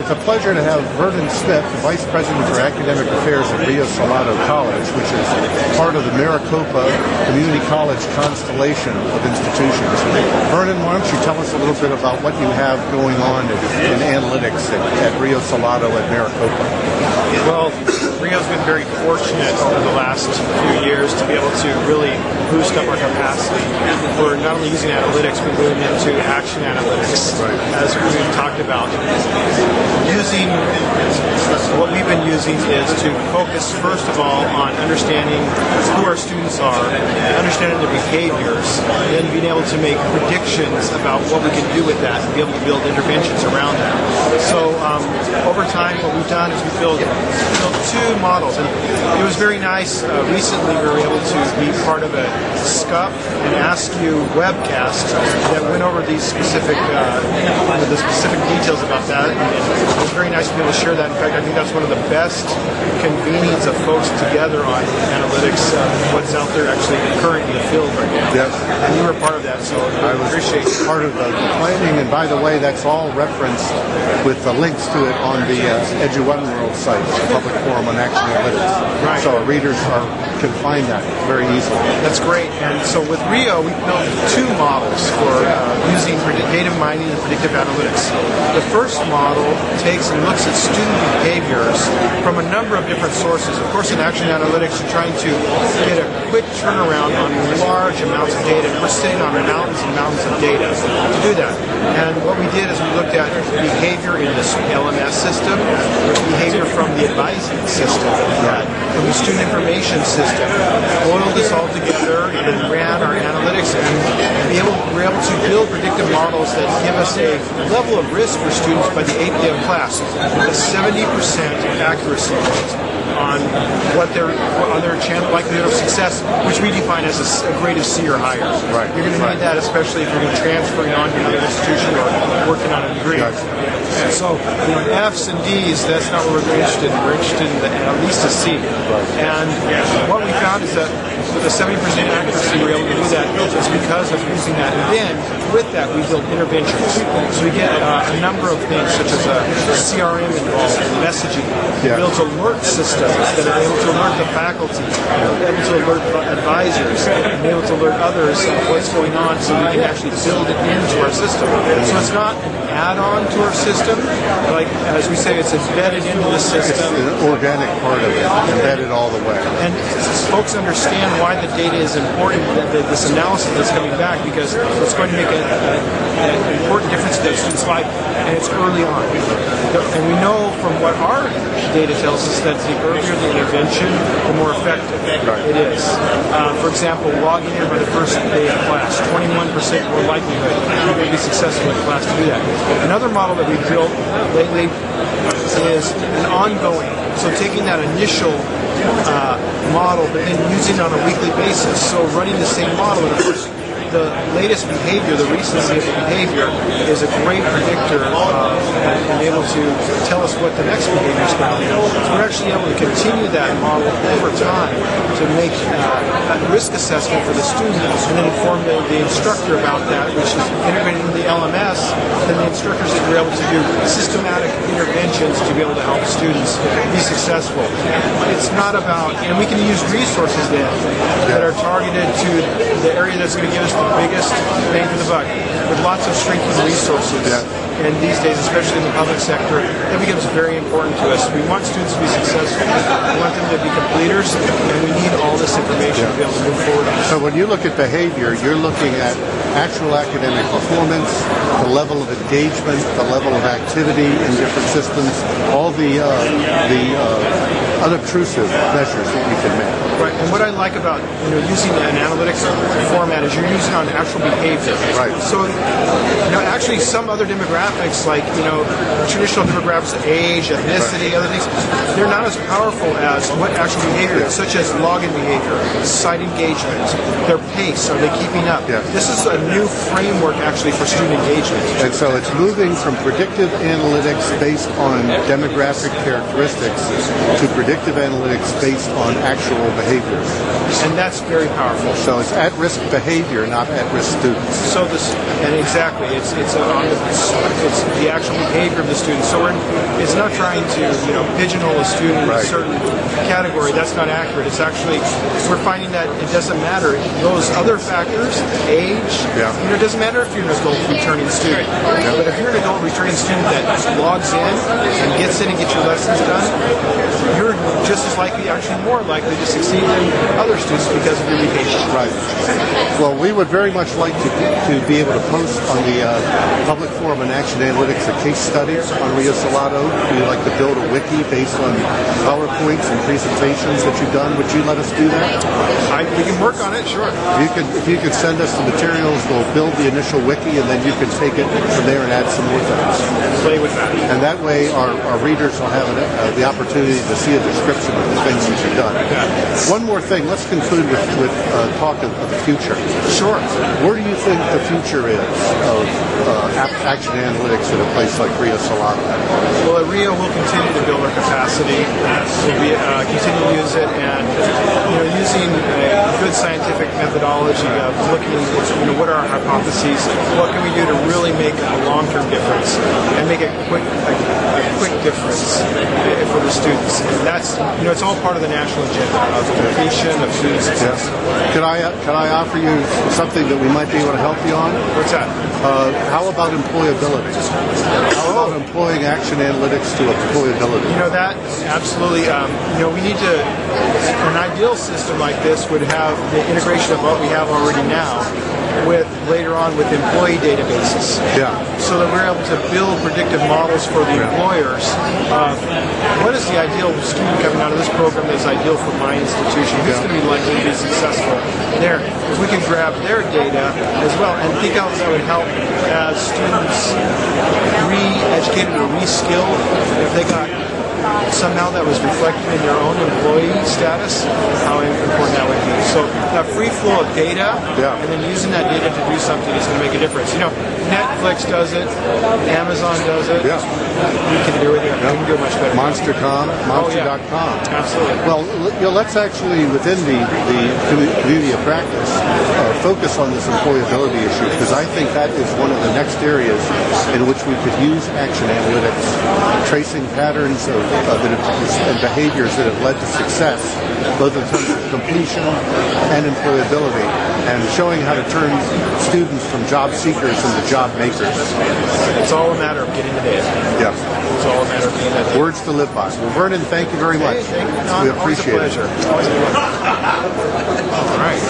It's a pleasure to have Vernon Smith, the Vice President for Academic Affairs at Rio Salado College, which is part of the Maricopa Community College constellation of institutions. Vernon, why don't you tell us a little bit about what you have going on in analytics at Rio Salado at Maricopa? Well, Rio's been very fortunate over the last few years to be able to really boost up our capacity for not only using analytics, but moving into action analytics, as we've talked about. What we've been using is to focus, first of all, on understanding who our students are, understanding their behaviors, and then being able to make predictions about what we can do with that and be able to build interventions around that. So over time, what we've done is we built two models, and it was very nice. Recently, we were able to be part of a SCUP and Ask You webcast that went over these specific the specific details about that. And it was very nice to be able to share that. In fact, I think that's one of the best convenings of folks together on analytics, what's out there actually current in the field right now. Yes. And you were part of that, so I appreciate part of the planning. And by the way, that's all referenced with the links to it on the Edu1World site, the public forum on action analytics. Right. So our readers can find that very easily. That's great. And so with Rio, we built two models for using data mining and predictive analytics. The first model takes and looks at student behaviors from a number of different sources. Of course, in action analytics, you're trying to get a quick turnaround on large amounts of data. We're sitting on mountains and mountains of data to do that. And what we did is we looked at behavior in this LMS system, behavior from the advising system, from the student information system, boiled this all together and ran our analytics, and we're able to build predictive models that give us a level of risk for students by the 8th day of class with a 70% accuracy rate on their likelihood of success, which we define as a grade of C or higher. Right. You're going to need that, especially if you're going to transfer on to another institution or working on a degree. And so, F's and D's, that's not what we're interested in. We're interested in at least a C. And what we found is that with a 70% accuracy, we're able to do that just because of using that. And then, with that, we build interventions. So we get a number of things, such as a CRM involved, messaging. It builds alert systems that are able to alert the faculty, able to alert advisors, and able to alert others of what's going on, so we can actually build it into our system. So it's not an add-on to our system, like as we say, it's embedded into the system. It's an organic part of it, embedded all the way. And folks understand why the data is important, this analysis that's coming back, because it's going to make an important difference to the student's life, and it's early on. And we know from what our data tells us that the earlier the intervention, the more effective it is. For example, logging in by the first day of class, 21% more likelihood you're going to be successful in class to do that. Another model that we've built lately is an ongoing. So taking that initial model, but then using it on a weekly basis. So running the same model, and of course, the latest behavior, the recency of the behavior, is a great predictor and able to tell us what the next behavior is going to be. So we're actually able to continue that model over time to make a risk assessment for the student and then inform the instructor about that, which is integrated into the LMS. Then the instructors that are able to do systematic interventions to be able to help students be successful. It's not about, and we can use resources then that are targeted to the area that's going to give us the biggest bang for the buck, with lots of shrinking resources. And these days, especially in the public sector, that becomes very important to us. We want students to be successful. We want them to be completers, and we need all this information to be able to move forward. So when you look at behavior, you're looking at actual academic performance, the level of engagement, the level of activity in different systems, all the unobtrusive measures that you can make. Right, and what I like about using an analytics format is you're using on actual behavior. Right. So actually some other demographics, like traditional demographics, age, ethnicity, other things, they're not as powerful as what actual behavior is, such as login behavior, site engagement, their pace, are they keeping up? This is a new framework actually for student engagement. And so it's moving from predictive analytics based on demographic characteristics to predictive analytics based on actual behavior. factors. And that's very powerful. So it's at-risk behavior, not at-risk students. So this, and exactly, it's the actual behavior of the student. So it's not trying to pigeonhole a student in a certain category. That's not accurate. It's actually, we're finding that it doesn't matter. Those other factors, age, it doesn't matter if you're an adult returning student. But if you're an adult returning student that logs in and gets in and gets your lessons done, you're just as likely, actually more likely to succeed than other students because of your behavior. Right. Well, we would very much like to be able to post on the Public Forum on Action Analytics a case study on Rio Salado. We'd like to build a wiki based on PowerPoints and presentations that you've done. Would you let us do that? We can work on it, sure. If you could send us the materials, we'll build the initial wiki, and then you can take it from there and add some more things. Play with that. And that way our readers will have the opportunity to see a description of the things that you've done. One more thing. Let's conclude with talk of the future. Sure. Where do you think the future is of action analytics at a place like Rio Salado? Well, at Rio, we'll continue to build our capacity. We'll continue to use it, and using a good scientific methodology of looking at what are our hypotheses, what can we do to really make a long-term difference and make a quick difference for the students. And that's it's all part of the national agenda of completion of student success. Could I offer you something that we might be able to help you on? What's that? How about employability? How about employing action analytics to employability? That absolutely. We need to. An ideal system like this would have the integration of what we have already now with later on with employee databases. So that we're able to build predictive models for the employers. What is the ideal student coming out of this program that is ideal for my institution? Who's going to be likely to be successful there? If we can grab their data as well and think how that would help as students re-educated or re-skilled if they got somehow that was reflected in their own employee status, how important that would be. So that free flow of data and then using that data to do something is going to make a difference. Netflix does it, Amazon does it. We can do it. We can do it much better. Monster.com. Absolutely. Well, let's actually, within the community of practice, focus on this employability issue, because I think that is one of the next areas in which we could use action analytics, tracing patterns and behaviors that have led to success, both in terms of completion and employability, and showing how to turn students from job seekers into job makers. It's all a matter of getting the data. It's all a matter of getting that data. Words to live by. Well, Vernon, thank you very much. Thank you. We appreciate it. Always a pleasure. All right.